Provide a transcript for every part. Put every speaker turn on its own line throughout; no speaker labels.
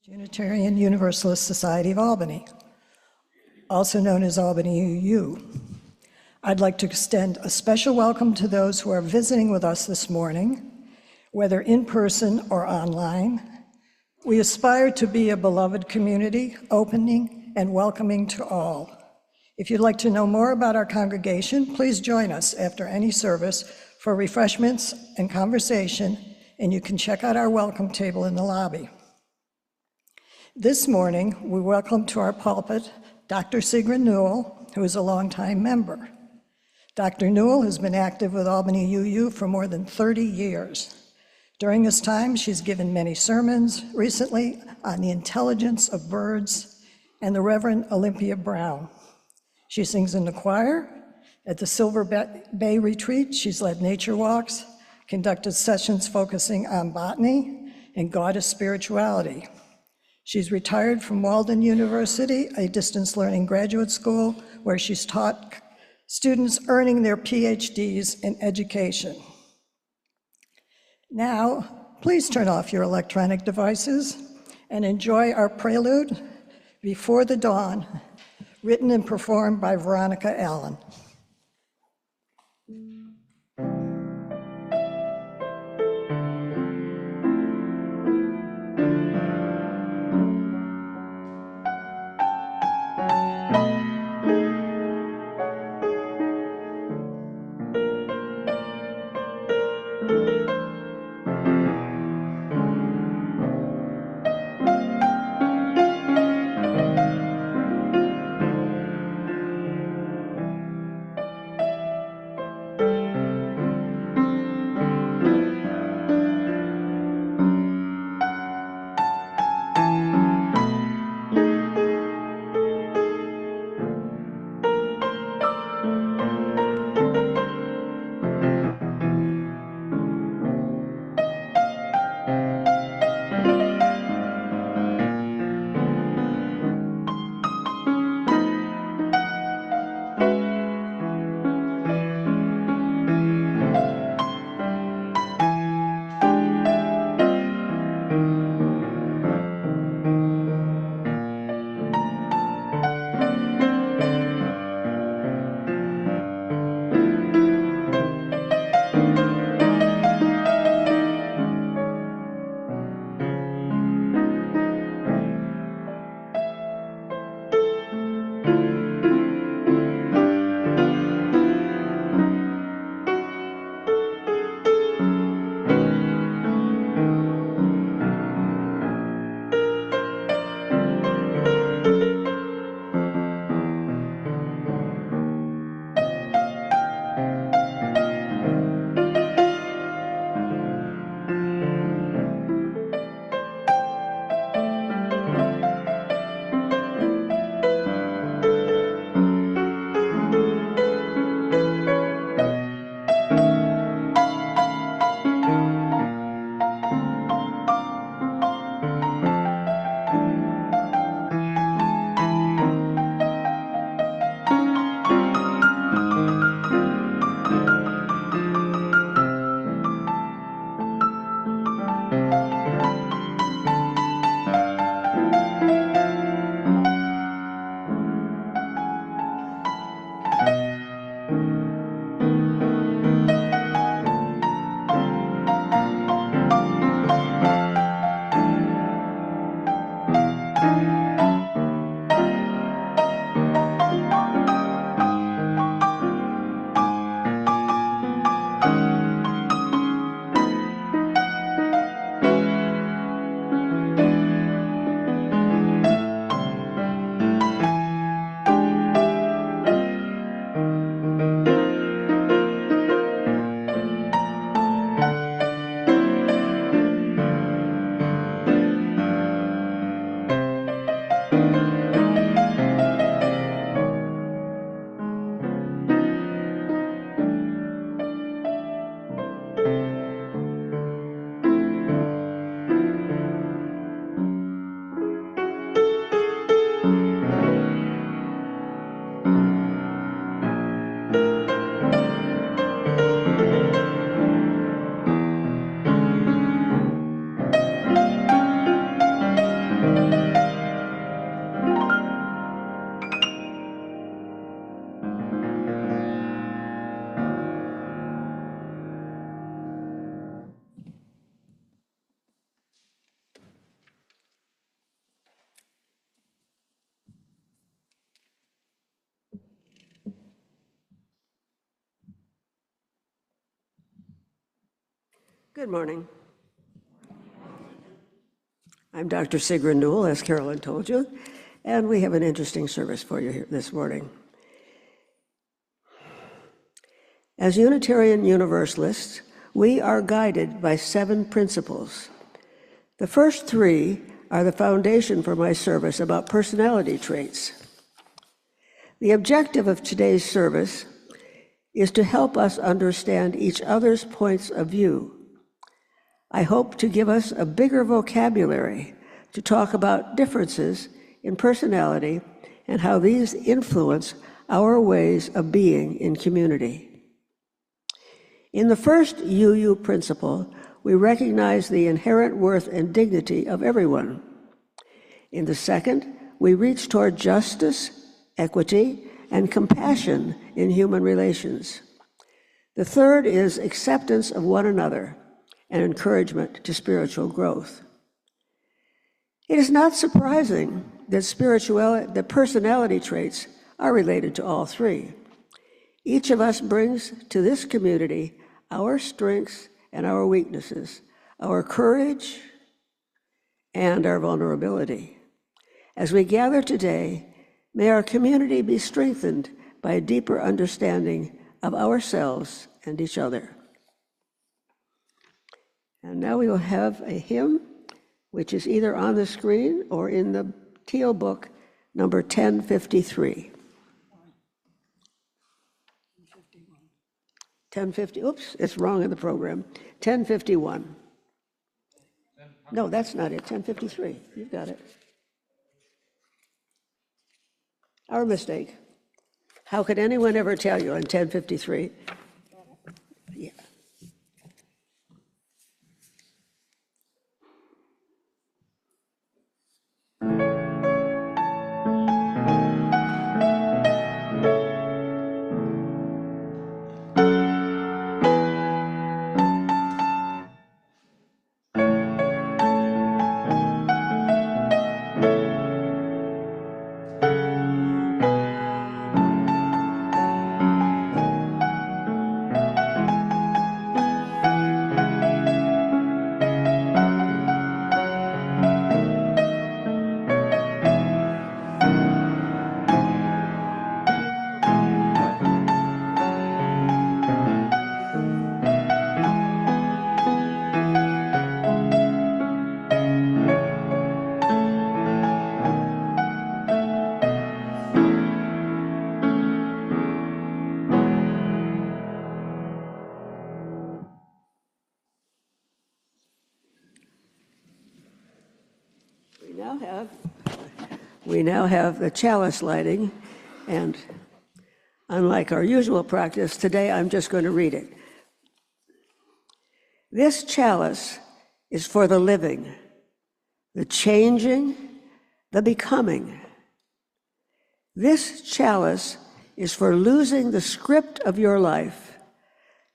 Unitarian Universalist Society of Albany, also known as Albany UU. I'd like to extend a special welcome to those who are visiting with us this morning, whether in person or online. We aspire to be a beloved community, opening and welcoming to all. If you'd like to know more about our congregation, please join us after any service for refreshments and conversation, and you can check out our welcome table in the lobby. This morning, we welcome to our pulpit Dr. Sigrin Newell, who is a longtime member. Dr. Newell has been active with Albany UU for more than 30 years. During this time, she's given many sermons, recently on the intelligence of birds and the Reverend Olympia Brown. She sings in the choir. At the Silver Bay Retreat, she's led nature walks, conducted sessions focusing on botany and goddess spirituality. She's retired from Walden University, a distance learning graduate school where she's taught students earning their PhDs in education. Now, please turn off your electronic devices and enjoy our prelude, Before the Dawn, written and performed by Veronica Allen.
Good morning. I'm Dr. Sigrin Newell, as Carolyn told you, and we have an interesting service for you here this morning. As Unitarian Universalists, we are guided by 7 principles. The first 3 are the foundation for my service about personality traits. The objective of today's service is to help us understand each other's points of view. I hope to give us a bigger vocabulary to talk about differences in personality and how these influence our ways of being in community. In the first UU principle, we recognize the inherent worth and dignity of everyone. In the second, we reach toward justice, equity, and compassion in human relations. The third is acceptance of one another and encouragement to spiritual growth. It is not surprising that personality traits are related to all 3. Each of us brings to this community our strengths and our weaknesses, our courage and our vulnerability. As we gather today, may our community be strengthened by a deeper understanding of ourselves and each other. And now we will have a hymn, which is either on the screen or in the Teal book, number 1053. 1050, oops, it's wrong in the program. 1051. No, that's not it, 1053, you've got it. Our mistake. How could anyone ever tell you on 1053? Yeah. We now have the chalice lighting, and unlike our usual practice, today I'm just going to read it. This chalice is for the living, the changing, the becoming. This chalice is for losing the script of your life,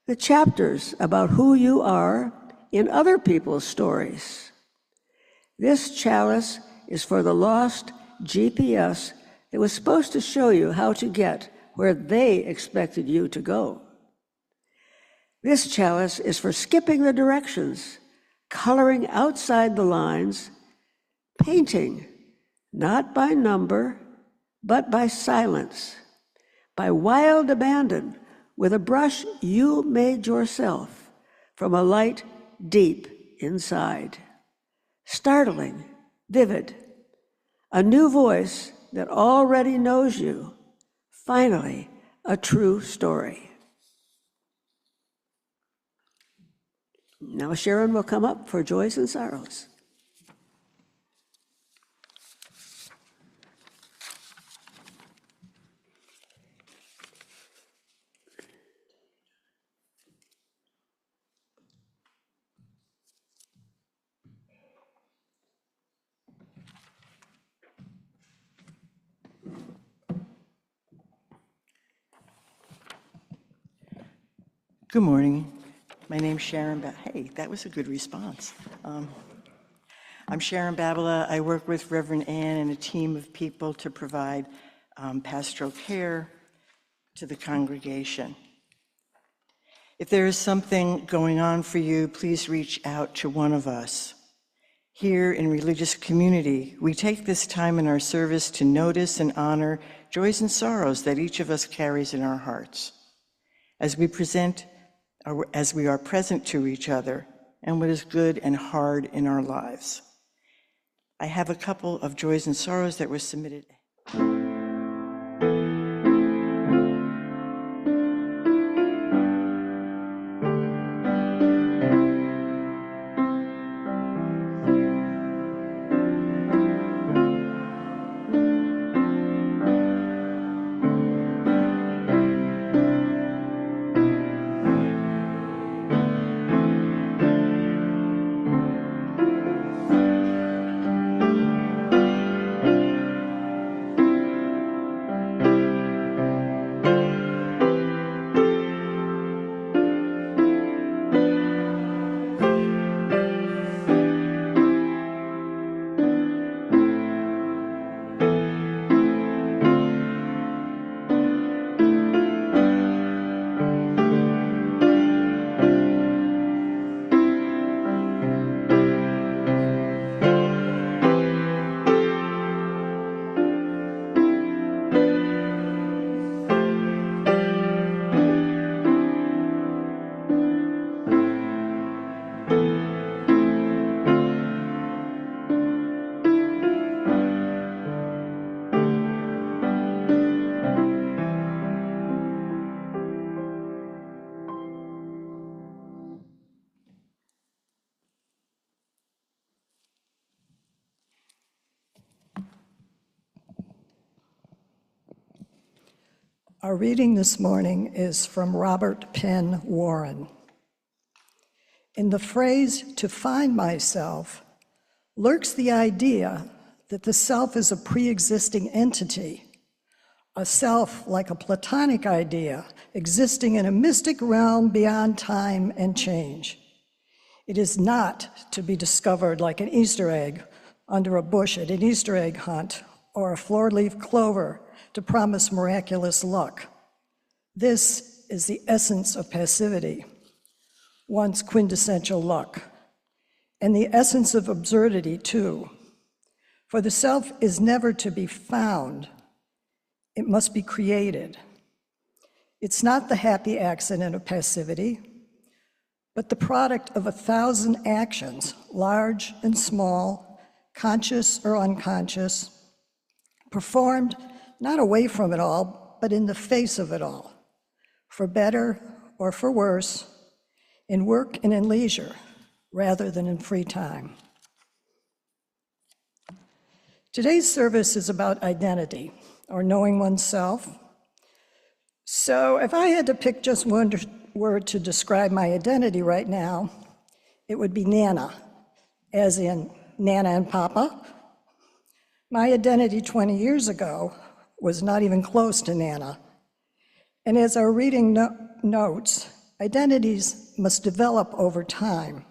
the chapters about who you are in other people's stories. This chalice is for the lost GPS that was supposed to show you how to get where they expected you to go. This chalice is for skipping the directions, coloring outside the lines, painting, not by number, but by silence, by wild abandon, with a brush you made yourself from a light deep inside. Startling, vivid, a new voice that already knows you, finally, a true story. Now Sharon will come up for joys and sorrows.
Good morning. My name's Sharon. Hey, that was a good response. I'm Sharon Babila. I work with Reverend Ann and a team of people to provide pastoral care to the congregation. If there is something going on for you, please reach out to one of us. Here in Religious Community, we take this time in our service to notice and honor joys and sorrows that each of us carries in our hearts. As we are present to each other and what is good and hard in our lives. I have a couple of joys and sorrows that were submitted.
Our reading this morning is from Robert Penn Warren. In the phrase, "to find myself," lurks the idea that the self is a pre-existing entity, a self like a Platonic idea existing in a mystic realm beyond time and change. It is not to be discovered like an Easter egg under a bush at an Easter egg hunt or a floor-leaf clover to promise miraculous luck. This is the essence of passivity, one's quintessential luck, and the essence of absurdity too. For the self is never to be found, it must be created. It's not the happy accident of passivity, but the product of 1,000 actions, large and small, conscious or unconscious, performed not away from it all, but in the face of it all, for better or for worse, in work and in leisure, rather than in free time. Today's service is about identity, or knowing oneself. So if I had to pick just one word to describe my identity right now, it would be Nana, as in Nana and Papa. My identity 20 years ago was not even close to Nana. And as our reading notes, identities must develop over time,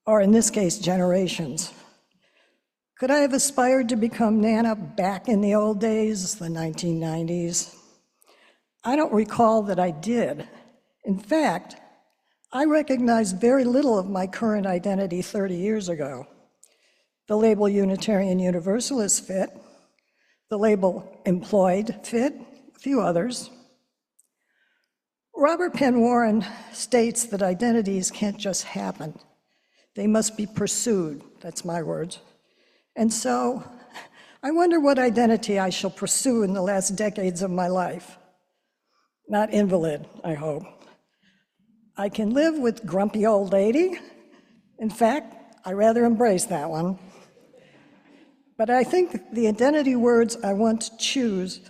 or in this case, generations. Could I have aspired to become Nana back in the old days, the 1990s? I don't recall that I did. In fact, I recognized very little of my current identity 30 years ago. The label Unitarian Universalist fit, the label employed fit, a few others. Robert Penn Warren states that identities can't just happen. They must be pursued, that's my words. And so I wonder what identity I shall pursue in the last decades of my life. Not invalid, I hope. I can live with grumpy old lady. In fact, I rather embrace that one. But I think the identity words I want to choose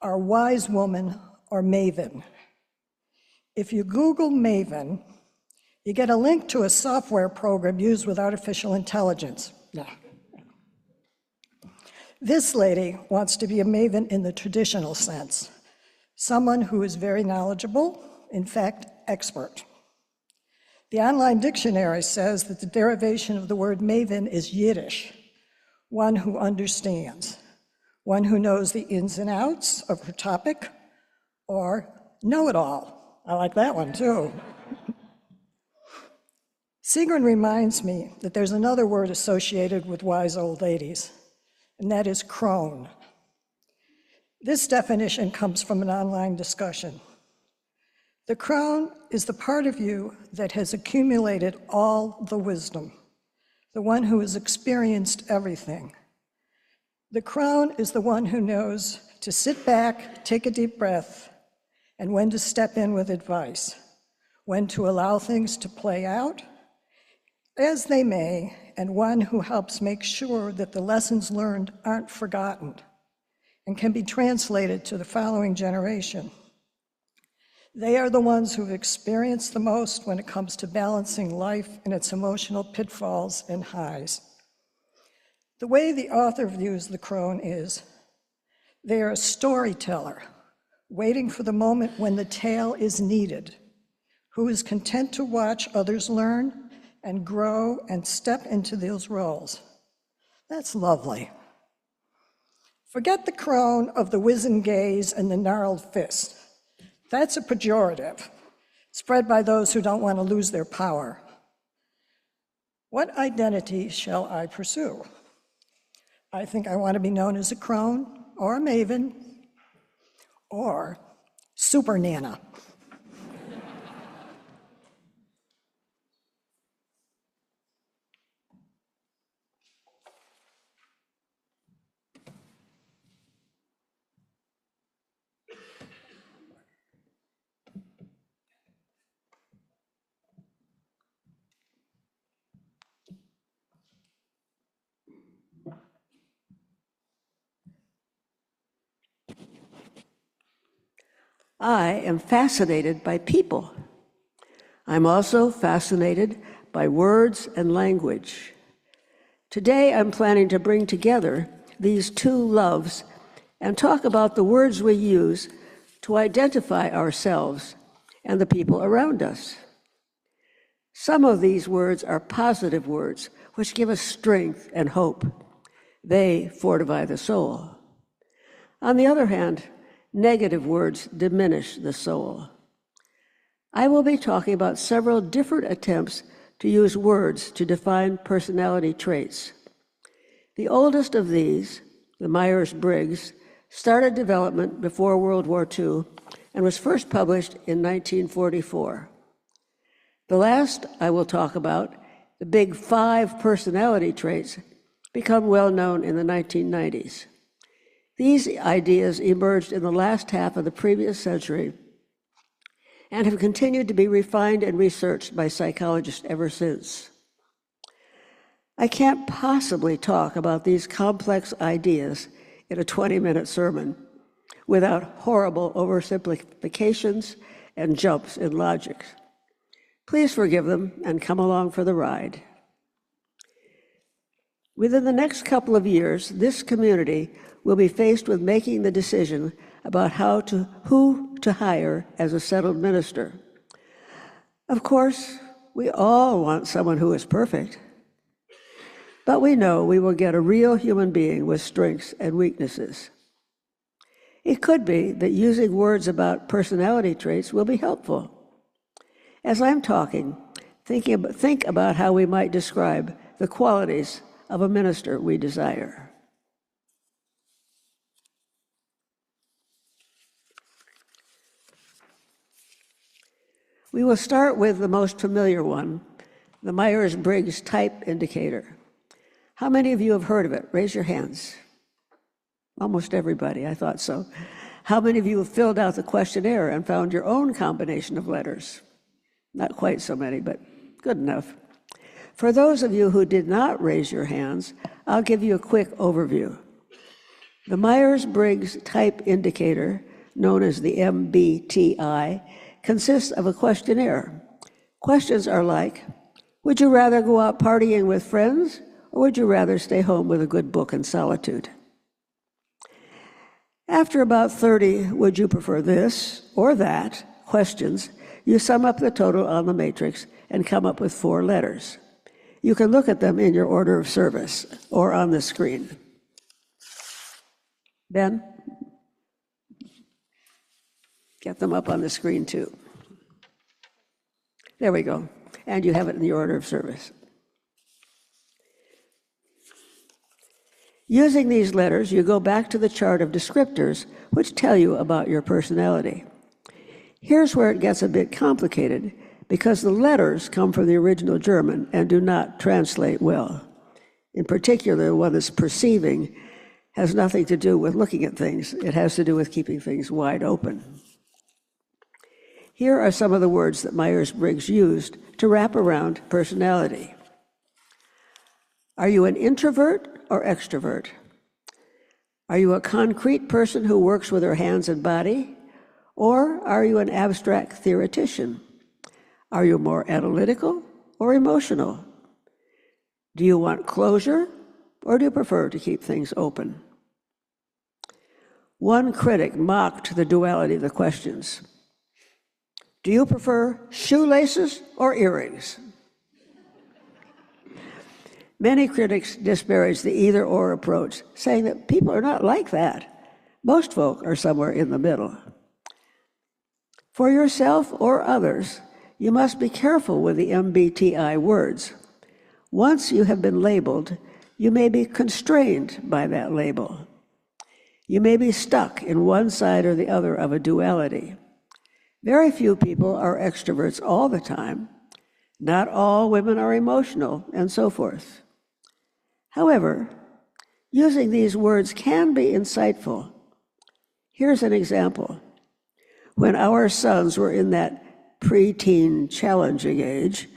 are wise woman or maven. If you Google maven, you get a link to a software program used with artificial intelligence. No. This lady wants to be a maven in the traditional sense, someone who is very knowledgeable, in fact, expert. The online dictionary says that the derivation of the word maven is Yiddish, one who understands, one who knows the ins and outs of her topic, or know-it-all, I like that one too. Sigrin reminds me that there's another word associated with wise old ladies, and that is crone. This definition comes from an online discussion. The crone is the part of you that has accumulated all the wisdom, the one who has experienced everything. The crone is the one who knows to sit back, take a deep breath, and when to step in with advice, when to allow things to play out as they may, and one who helps make sure that the lessons learned aren't forgotten and can be translated to the following generation. They are the ones who've experienced the most when it comes to balancing life and its emotional pitfalls and highs. The way the author views the crone is, they are a storyteller, waiting for the moment when the tale is needed, who is content to watch others learn and grow and step into those roles. That's lovely. Forget the crone of the wizened gaze and the gnarled fist. That's a pejorative, spread by those who don't want to lose their power. What identity shall I pursue? I think I want to be known as a crone, or a maven, or super Nana.
I am fascinated by people. I'm also fascinated by words and language. Today, I'm planning to bring together these two loves and talk about the words we use to identify ourselves and the people around us. Some of these words are positive words, which give us strength and hope. They fortify the soul. On the other hand, negative words diminish the soul. I will be talking about several different attempts to use words to define personality traits. The oldest of these, the Myers-Briggs, started development before World War II and was first published in 1944. The last I will talk about, the Big Five personality traits, become well known in the 1990s. These ideas emerged in the last half of the previous century and have continued to be refined and researched by psychologists ever since. I can't possibly talk about these complex ideas in a 20-minute sermon without horrible oversimplifications and jumps in logic. Please forgive them and come along for the ride. Within the next couple of years, this community will be faced with making the decision about who to hire as a settled minister. Of course, we all want someone who is perfect, but we know we will get a real human being with strengths and weaknesses. It could be that using words about personality traits will be helpful. As I'm talking, think about how we might describe the qualities of a minister we desire. We will start with the most familiar one, the Myers-Briggs type indicator. How many of you have heard of it? Raise your hands. Almost everybody, I thought so. How many of you have filled out the questionnaire and found your own combination of letters? Not quite so many, but good enough. For those of you who did not raise your hands, I'll give you a quick overview. The Myers-Briggs type indicator, known as the MBTI, consists of a questionnaire. Questions are like, would you rather go out partying with friends, or would you rather stay home with a good book in solitude? After about 30, would you prefer this or that questions, you sum up the total on the matrix and come up with 4 letters. You can look at them in your order of service or on the screen. Ben? Get them up on the screen too. There we go. And you have it in the order of service. Using these letters, you go back to the chart of descriptors, which tell you about your personality. Here's where it gets a bit complicated, because the letters come from the original German and do not translate well. In particular, the one that's perceiving has nothing to do with looking at things. It has to do with keeping things wide open. Here are some of the words that Myers-Briggs used to wrap around personality. Are you an introvert or extrovert? Are you a concrete person who works with her hands and body? Or are you an abstract theoretician? Are you more analytical or emotional? Do you want closure, or do you prefer to keep things open? One critic mocked the duality of the questions. Do you prefer shoelaces or earrings? Many critics disparage the either-or approach, saying that people are not like that. Most folk are somewhere in the middle. For yourself or others, you must be careful with the MBTI words. Once you have been labeled, you may be constrained by that label. You may be stuck in one side or the other of a duality. Very few people are extroverts all the time. Not all women are emotional, and so forth. However, using these words can be insightful. Here's an example. When our sons were in that preteen challenging age,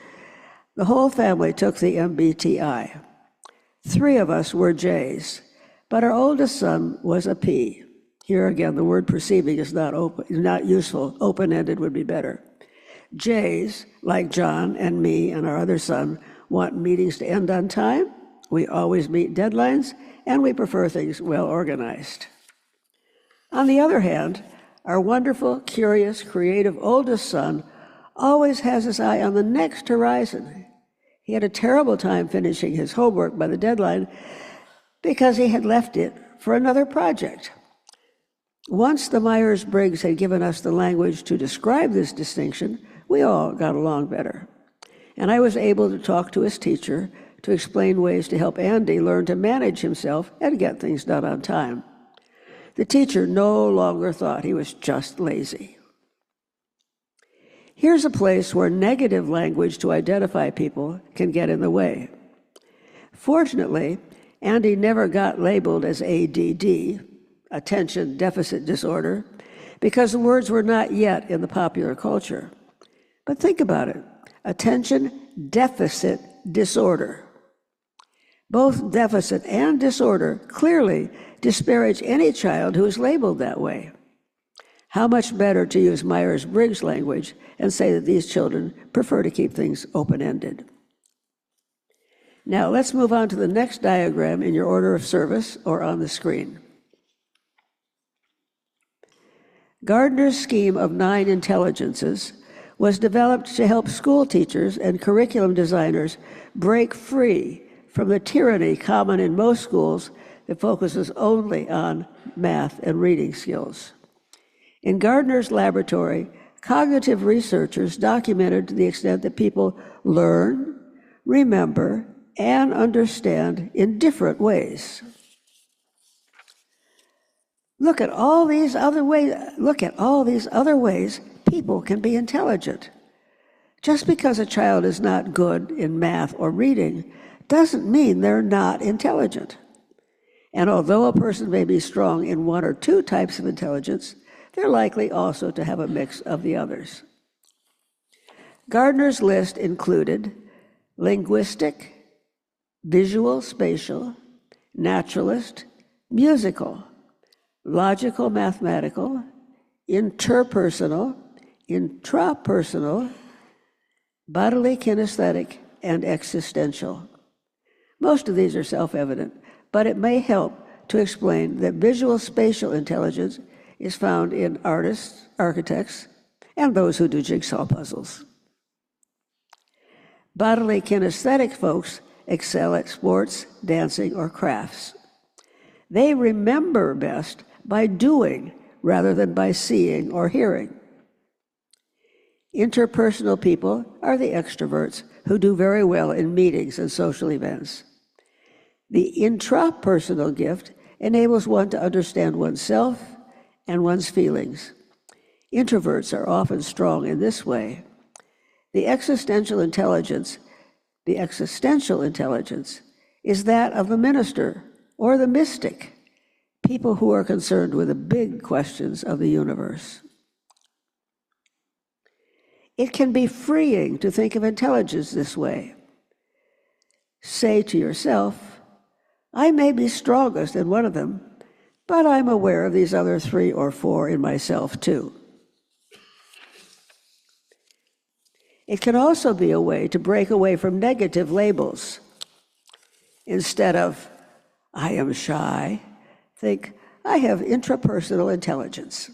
the whole family took the MBTI. 3 of us were J's, but our oldest son was a P. Here again, the word perceiving is not useful. Open-ended would be better. J's, like John and me and our other son, want meetings to end on time. We always meet deadlines, and we prefer things well organized. On the other hand, our wonderful, curious, creative oldest son always has his eye on the next horizon. He had a terrible time finishing his homework by the deadline because he had left it for another project. Once the Myers-Briggs had given us the language to describe this distinction, we all got along better. And I was able to talk to his teacher to explain ways to help Andy learn to manage himself and get things done on time. The teacher no longer thought he was just lazy. Here's a place where negative language to identify people can get in the way. Fortunately, Andy never got labeled as ADD, attention deficit disorder, because the words were not yet in the popular culture. But think about it, attention deficit disorder. Both deficit and disorder clearly disparage any child who is labeled that way. How much better to use Myers-Briggs language and say that these children prefer to keep things open-ended. Now let's move on to the next diagram in your order of service or on the screen. Gardner's scheme of 9 intelligences was developed to help school teachers and curriculum designers break free from the tyranny common in most schools that focuses only on math and reading skills. In Gardner's laboratory, cognitive researchers documented to the extent that people learn, remember, and understand in different ways. Look at all these other ways people can be intelligent. Just because a child is not good in math or reading doesn't mean they're not intelligent. And although a person may be strong in 1 or 2 types of intelligence, they're likely also to have a mix of the others. Gardner's list included linguistic, visual spatial, naturalist, musical, logical mathematical, interpersonal, intrapersonal, bodily kinesthetic, and existential. Most of these are self-evident, but it may help to explain that visual spatial intelligence is found in artists, architects, and those who do jigsaw puzzles. Bodily kinesthetic folks excel at sports, dancing, or crafts. They remember best by doing rather than by seeing or hearing. Interpersonal people are the extroverts who do very well in meetings and social events. The intrapersonal gift enables one to understand oneself and one's feelings. Introverts are often strong in this way. The existential intelligence is that of the minister or the mystic, people who are concerned with the big questions of the universe. It can be freeing to think of intelligence this way. Say to yourself, I may be strongest in one of them, but I'm aware of these other 3 or 4 in myself too. It can also be a way to break away from negative labels. Instead of, I am shy, think, I have intrapersonal intelligence.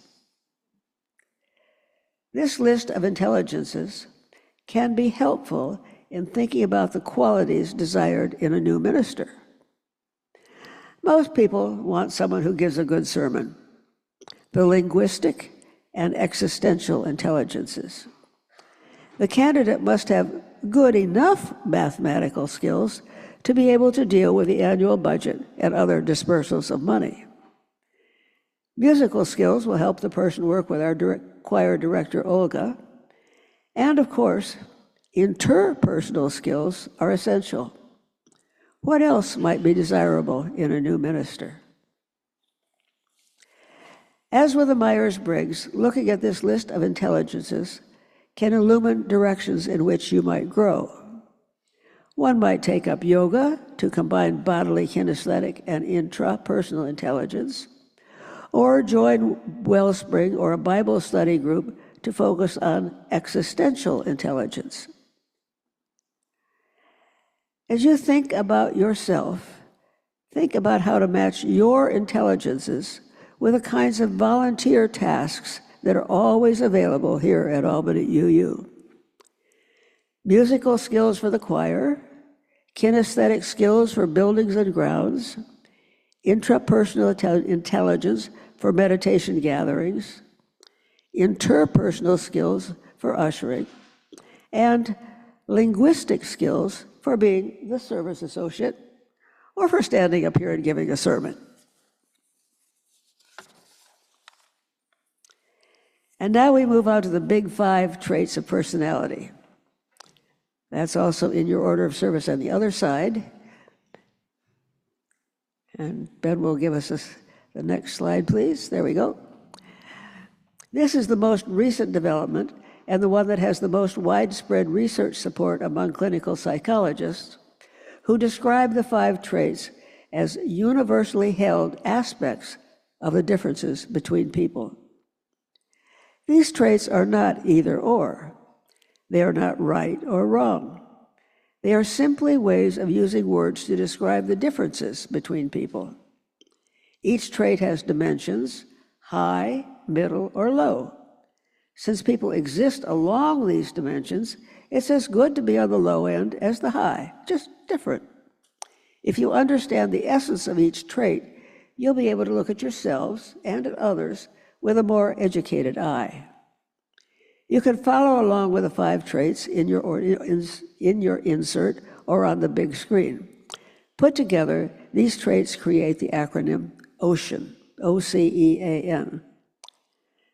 This list of intelligences can be helpful in thinking about the qualities desired in a new minister. Most people want someone who gives a good sermon. The linguistic and existential intelligences. The candidate must have good enough mathematical skills to be able to deal with the annual budget and other dispersals of money. Musical skills will help the person work with our choir director, Olga. And of course, interpersonal skills are essential. What else might be desirable in a new minister? As with the Myers-Briggs, looking at this list of intelligences can illumine directions in which you might grow. One might take up yoga to combine bodily kinesthetic and intrapersonal intelligence, or join Wellspring or a Bible study group to focus on existential intelligence. As you think about yourself, think about how to match your intelligences with the kinds of volunteer tasks that are always available here at Albany UU. Musical skills for the choir, kinesthetic skills for buildings and grounds, intrapersonal intelligence for meditation gatherings, interpersonal skills for ushering, and linguistic skills for being the service associate or for standing up here and giving a sermon. And now we move on to the big 5 traits of personality. That's also in your order of service on the other side. And Ben will give us the next slide, please. There we go. This is the most recent development and the one that has the most widespread research support among clinical psychologists, who describe the 5 traits as universally held aspects of the differences between people. These traits are not either or. They are not right or wrong. They are simply ways of using words to describe the differences between people. Each trait has dimensions, high, middle, or low. Since people exist along these dimensions, it's as good to be on the low end as the high, just different. If you understand the essence of each trait, you'll be able to look at yourselves and at others with a more educated eye. You can follow along with the 5 traits in your insert or on the big screen. Put together, these traits create the acronym OCEAN, O-C-E-A-N.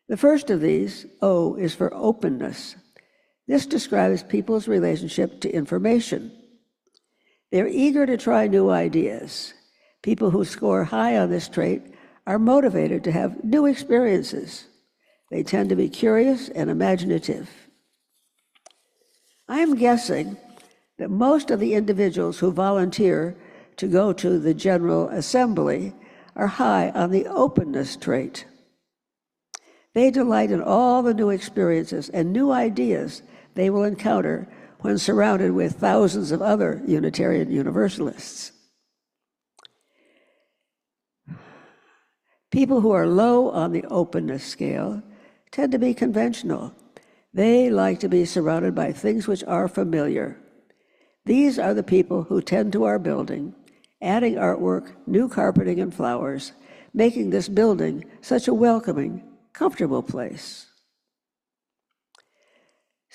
The first of these, O, is for openness. This describes people's relationship to information. They're eager to try new ideas. People who score high on this trait are motivated to have new experiences. They tend to be curious and imaginative. I'm guessing that most of the individuals who volunteer to go to the General Assembly are high on the openness trait. They delight in all the new experiences and new ideas they will encounter when surrounded with thousands of other Unitarian Universalists. People who are low on the openness scale tend to be conventional. They like to be surrounded by things which are familiar. These are the people who tend to our building, adding artwork, new carpeting, and flowers, making this building such a welcoming, comfortable place.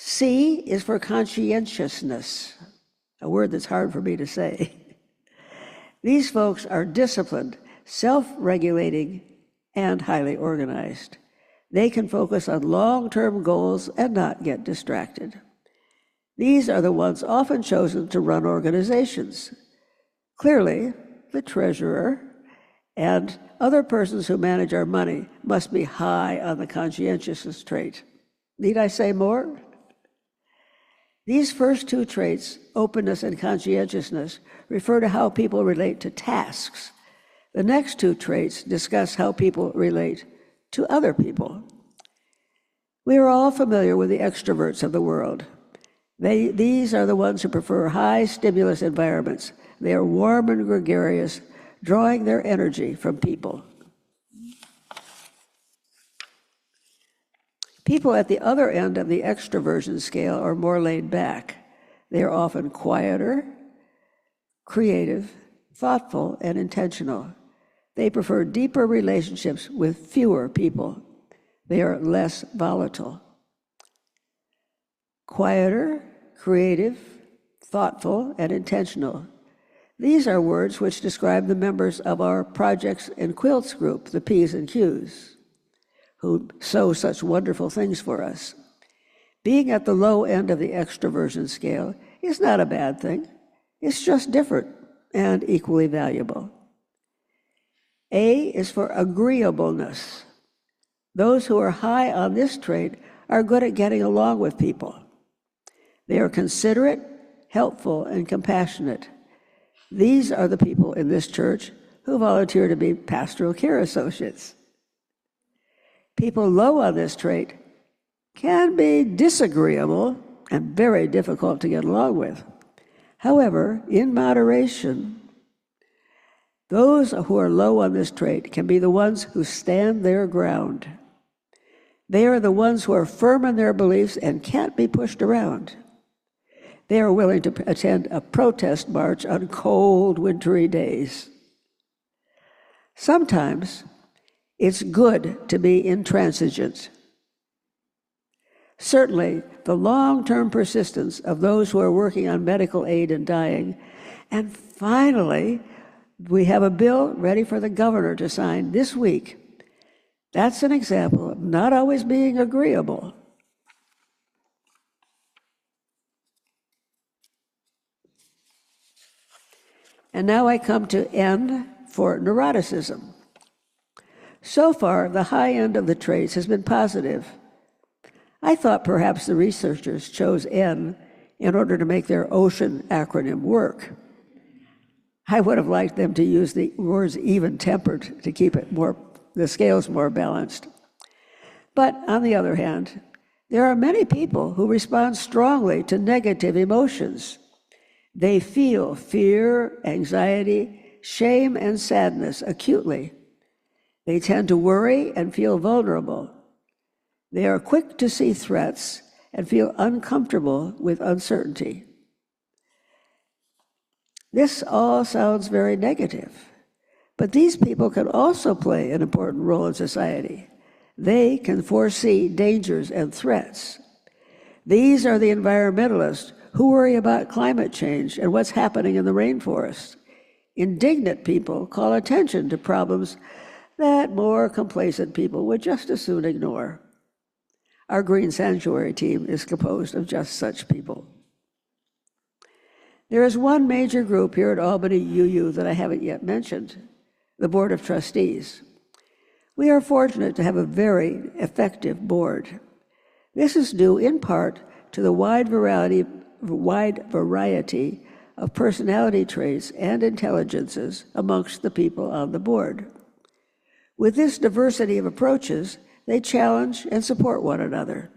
C is for conscientiousness, a word that's hard for me to say. These folks are disciplined, self-regulating, and highly organized. They can focus on long-term goals and not get distracted. These are the ones often chosen to run organizations. Clearly, the treasurer and other persons who manage our money must be high on the conscientiousness trait. Need I say more? These first two traits, openness and conscientiousness, refer to how people relate to tasks. The next two traits discuss how people relate to other people. We are all familiar with the extroverts of the world. These are the ones who prefer high stimulus environments. They are warm and gregarious, drawing their energy from people. People at the other end of the extroversion scale are more laid back. They are often quieter, creative, thoughtful, and intentional. They prefer deeper relationships with fewer people. They are less volatile. Quieter, creative, thoughtful, and intentional. These are words which describe the members of our Projects and Quilts group, the P's and Q's, who sew such wonderful things for us. Being at the low end of the extroversion scale is not a bad thing. It's just different and equally valuable. A is for agreeableness. Those who are high on this trait are good at getting along with people. They are considerate, helpful, and compassionate. These are the people in this church who volunteer to be pastoral care associates. People low on this trait can be disagreeable and very difficult to get along with. However, in moderation, those who are low on this trait can be the ones who stand their ground. They are the ones who are firm in their beliefs and can't be pushed around. They are willing to attend a protest march on cold, wintry days. Sometimes it's good to be intransigent. Certainly, the long-term persistence of those who are working on medical aid and dying. And finally, we have a bill ready for the governor to sign this week. That's an example of not always being agreeable. And now I come to N for neuroticism. So far, the high end of the traits has been positive. I thought perhaps the researchers chose N in order to make their OCEAN acronym work. I would have liked them to use the words even-tempered to keep it the scales more balanced. But on the other hand, there are many people who respond strongly to negative emotions. They feel fear, anxiety, shame, and sadness acutely. They tend to worry and feel vulnerable. They are quick to see threats and feel uncomfortable with uncertainty. This all sounds very negative, but these people can also play an important role in society. They can foresee dangers and threats. These are the environmentalists who worry about climate change and what's happening in the rainforest. Indignant people call attention to problems that more complacent people would just as soon ignore. Our Green Sanctuary team is composed of just such people. There is one major group here at Albany UU that I haven't yet mentioned, the Board of Trustees. We are fortunate to have a very effective board. This is due in part to the wide variety of personality traits and intelligences amongst the people on the board. With this diversity of approaches, they challenge and support one another.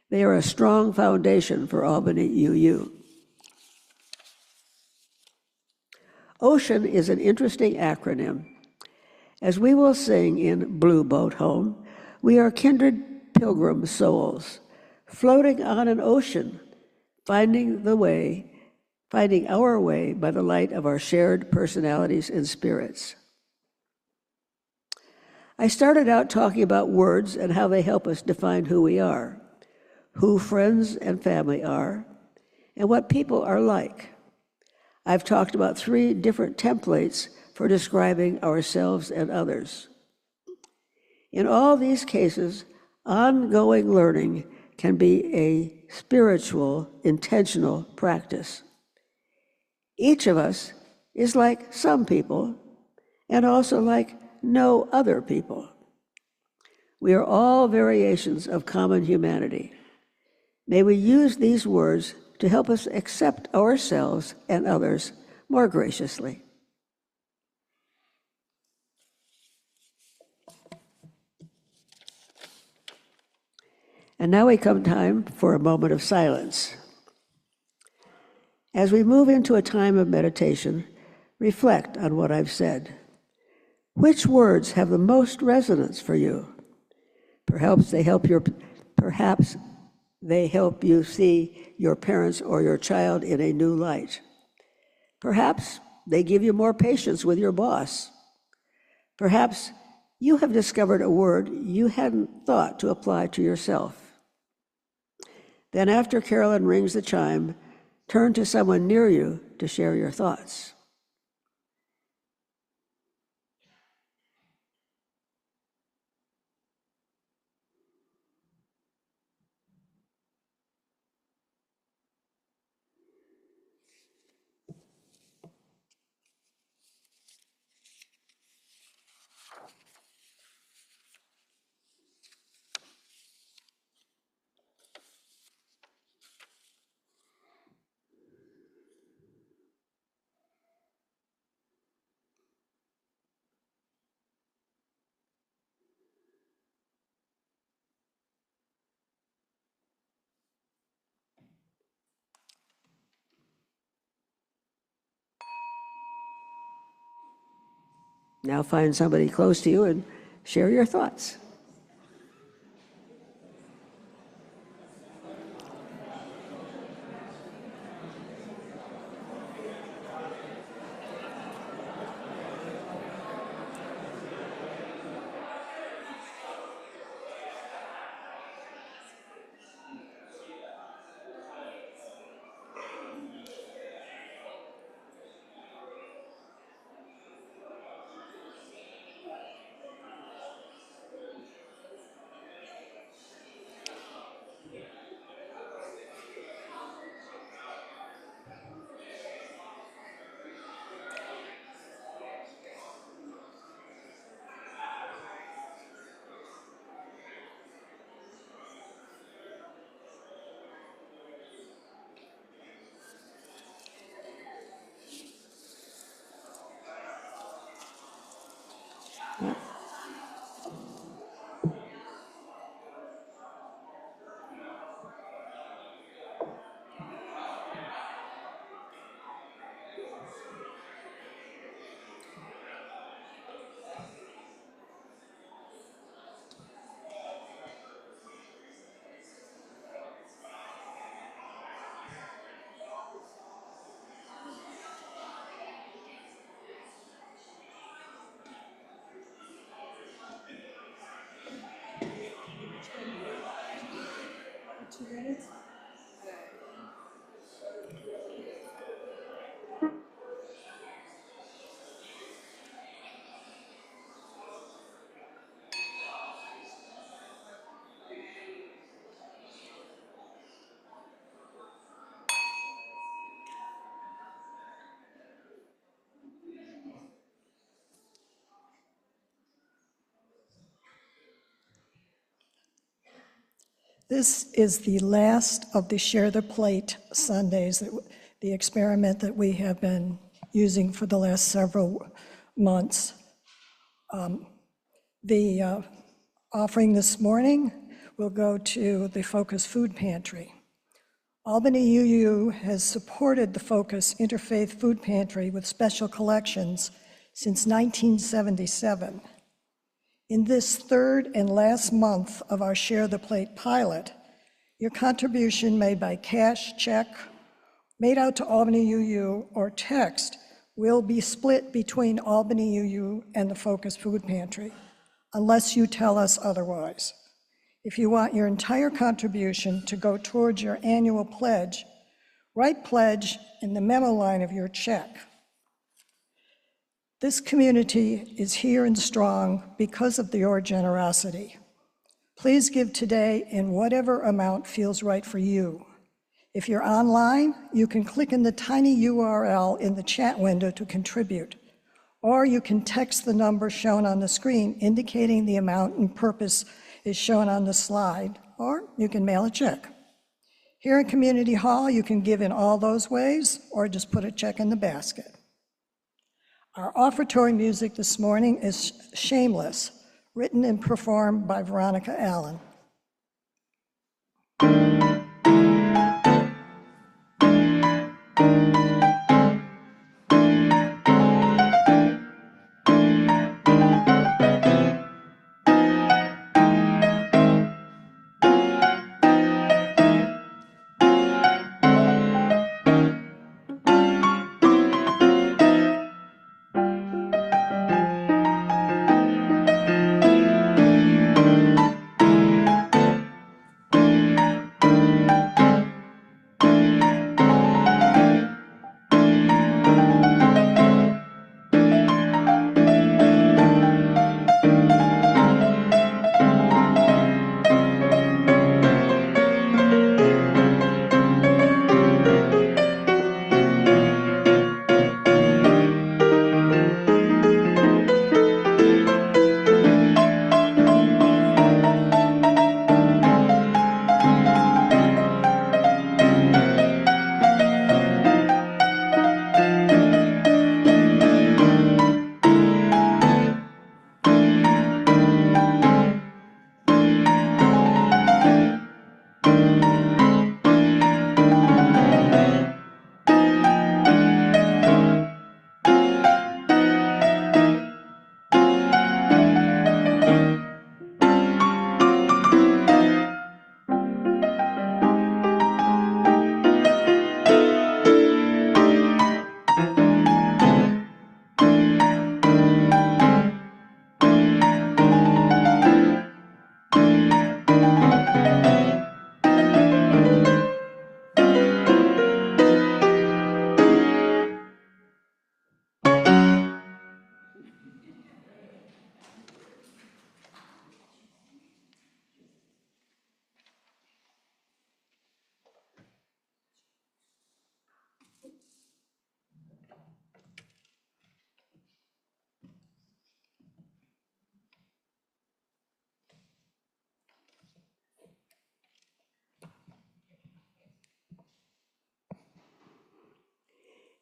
They are a strong foundation for Albany UU. OCEAN is an interesting acronym. As we will sing in Blue Boat Home, we are kindred pilgrim souls, floating on an ocean, finding our way by the light of our shared personalities and spirits. I started out talking about words and how they help us define who we are. who friends and family are, and what people are like. I've talked about 3 different templates for describing ourselves and others. In all these cases, ongoing learning can be a spiritual, intentional practice. Each of us is like some people and also like no other people. We are all variations of common humanity. May we use these words to help us accept ourselves and others more graciously. And now we come time for a moment of silence. As we move into a time of meditation, reflect on what I've said. Which words have the most resonance for you? Perhaps they help you see your parents or your child in a new light. Perhaps they give you more patience with your boss. Perhaps you have discovered a word you hadn't thought to apply to yourself. Then after Carolyn rings the chime, turn to someone near you to share your thoughts. Now find somebody close to you and share your thoughts.
This is the last of the Share the Plate Sundays, the experiment that we have been using for the last several months. The offering this morning will go to the Focus Food Pantry. Albany UU has supported the Focus Interfaith Food Pantry with special collections since 1977. In this 3rd and last month of our Share the Plate pilot, your contribution made by cash, check, made out to Albany UU, or text will be split between Albany UU and the Focus Food Pantry, unless you tell us otherwise. If you want your entire contribution to go towards your annual pledge, write pledge in the memo line of your check. This community is here and strong because of your generosity. Please give today in whatever amount feels right for you. If you're online, you can click in the tiny URL in the chat window to contribute, or you can text the number shown on the screen indicating the amount and purpose is shown on the slide, or you can mail a check. Here in Community Hall, you can give in all those ways, or just put a check in the basket. Our offertory music this morning is Shameless, written and performed by Veronica Allen.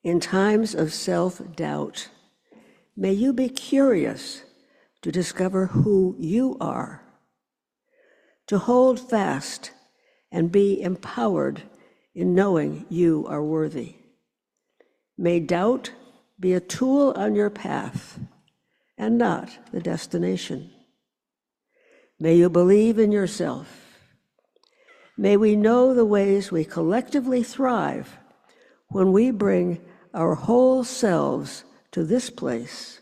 In times of self-doubt, may you be curious to discover who you are, to hold fast and be empowered in knowing you are worthy. May doubt be a tool on your path and not the destination. May you believe in yourself. May we know the ways we collectively thrive when we bring our whole selves to this place,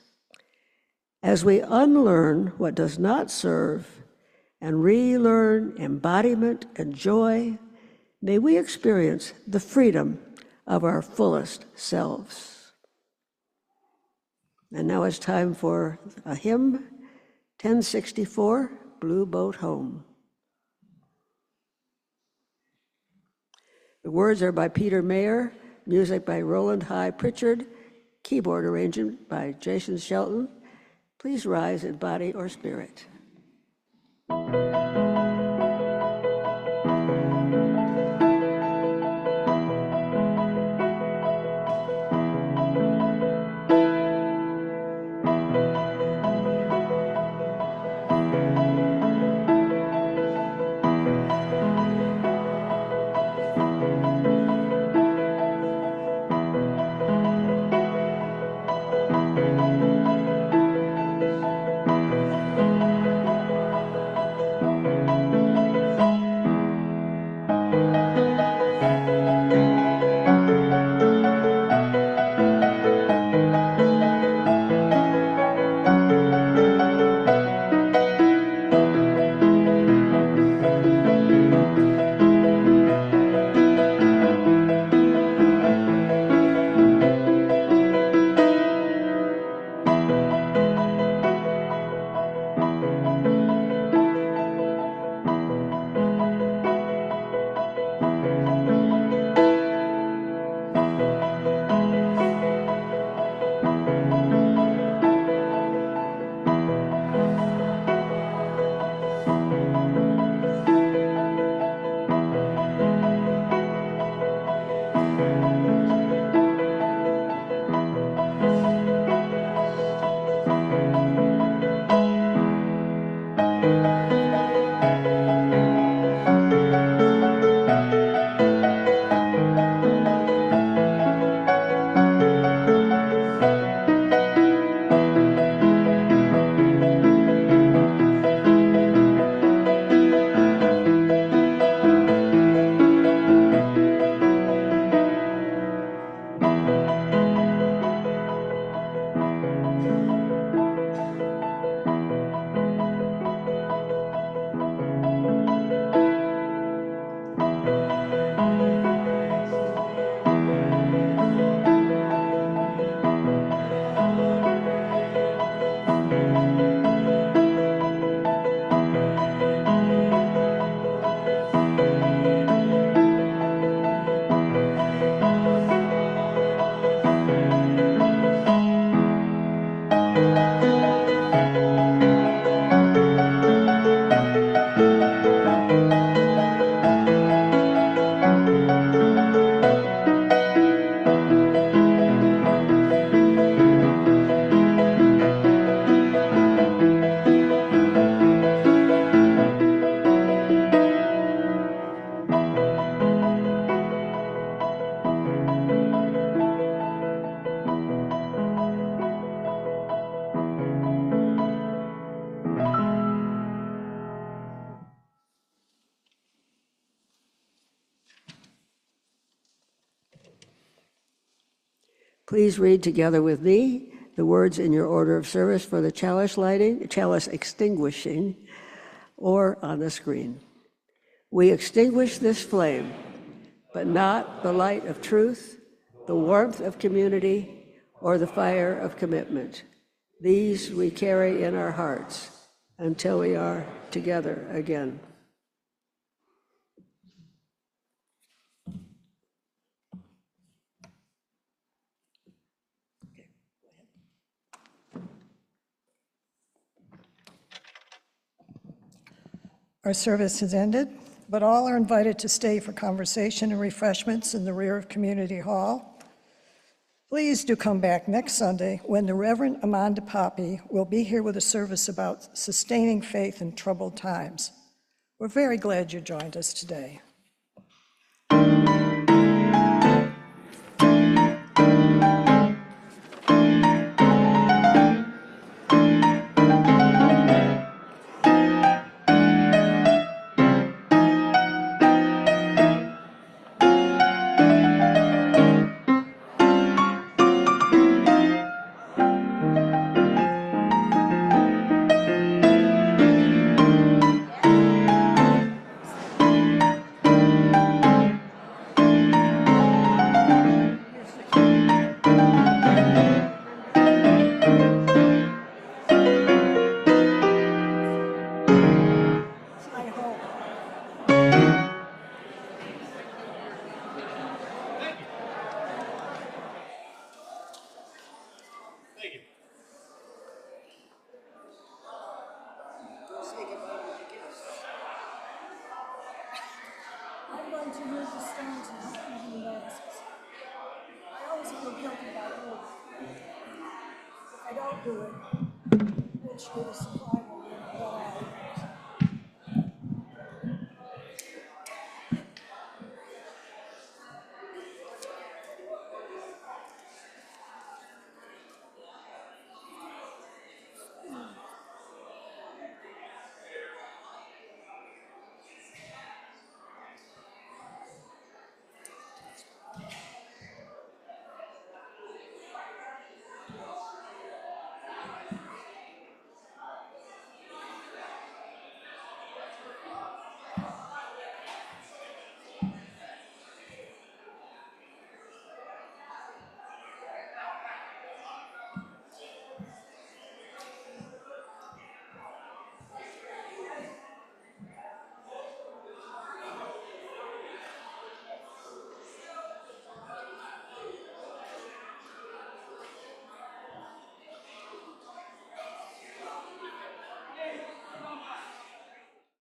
as we unlearn what does not serve and relearn embodiment and joy. May we experience the freedom of our fullest selves. And now it's time for a hymn, 1064, Blue Boat Home. The words are by Peter Mayer, music by Roland High Pritchard, keyboard arrangement by Jason Shelton. Please rise in body or spirit. Please read together with me the words in your order of service for the chalice extinguishing, or on the screen. We extinguish this flame, but not the light of truth, the warmth of community, or the fire of commitment. These we carry in our hearts until we are together again.
Our service has ended, but all are invited to stay for conversation and refreshments in the rear of Community Hall. Please do come back next Sunday when the Reverend Amanda Poppy will be here with a service about sustaining faith in troubled times. We're very glad you joined us today. I'm going to use the stones and help you notice. I always feel guilty about moving. If I don't do it, which is